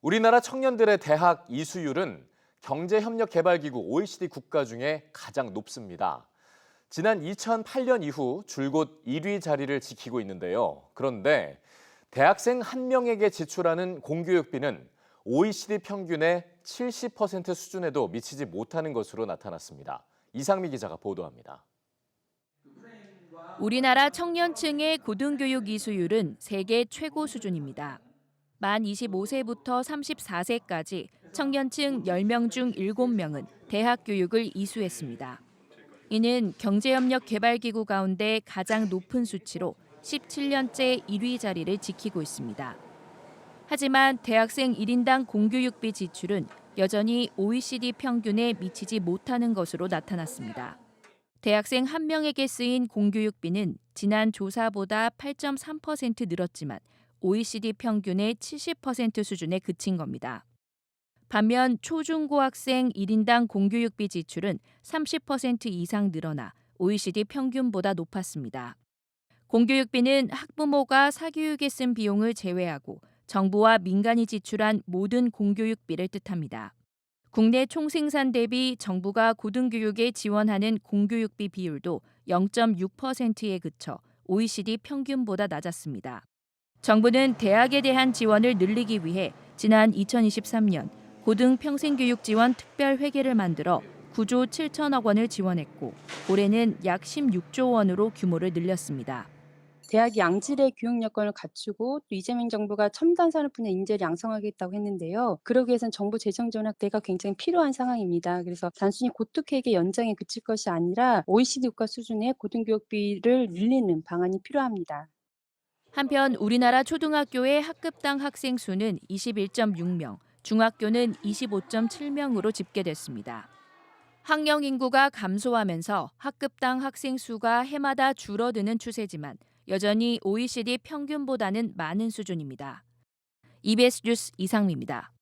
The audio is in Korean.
우리나라 청년들의 대학 이수율은 경제협력개발기구 OECD 국가 중에 가장 높습니다. 지난 2008년 이후 줄곧 1위 자리를 지키고 있는데요. 그런데 대학생 한 명에게 지출하는 공교육비는 OECD 평균의 70% 수준에도 미치지 못하는 것으로 나타났습니다. 이상미 기자가 보도합니다. 우리나라 청년층의 고등교육 이수율은 세계 최고 수준입니다. 만 25세부터 34세까지 청년층 10명 중 7명은 대학 교육을 이수했습니다. 이는 경제협력개발기구 가운데 가장 높은 수치로 17년째 1위 자리를 지키고 있습니다. 하지만 대학생 1인당 공교육비 지출은 여전히 OECD 평균에 미치지 못하는 것으로 나타났습니다. 대학생 한 명에게 쓰인 공교육비는 지난 조사보다 8.3% 늘었지만 OECD 평균의 70% 수준에 그친 겁니다. 반면 초중고학생 1인당 공교육비 지출은 30% 이상 늘어나 OECD 평균보다 높았습니다. 공교육비는 학부모가 사교육에 쓴 비용을 제외하고 정부와 민간이 지출한 모든 공교육비를 뜻합니다. 국내 총생산 대비 정부가 고등교육에 지원하는 공교육비 비율도 0.6%에 그쳐 OECD 평균보다 낮았습니다. 정부는 대학에 대한 지원을 늘리기 위해 지난 2023년 고등평생교육 지원 특별회계를 만들어 9조 7천억 원을 지원했고 올해는 약 16조 원으로 규모를 늘렸습니다. 대학이 양질의 교육 여건을 갖추고 또 이재명 정부가 첨단 산업 분야 인재를 양성하겠다고 했는데요. 그러기 위해서는 정부 재정 전략대가 굉장히 필요한 상황입니다. 그래서 단순히 고특혜계 연장에 그칠 것이 아니라 OECD 국가 수준의 고등교육비를 늘리는 방안이 필요합니다. 한편 우리나라 초등학교의 학급당 학생 수는 21.6명, 중학교는 25.7명으로 집계됐습니다. 학령 인구가 감소하면서 학급당 학생 수가 해마다 줄어드는 추세지만 여전히 OECD 평균보다는 많은 수준입니다. EBS 뉴스 이상미입니다.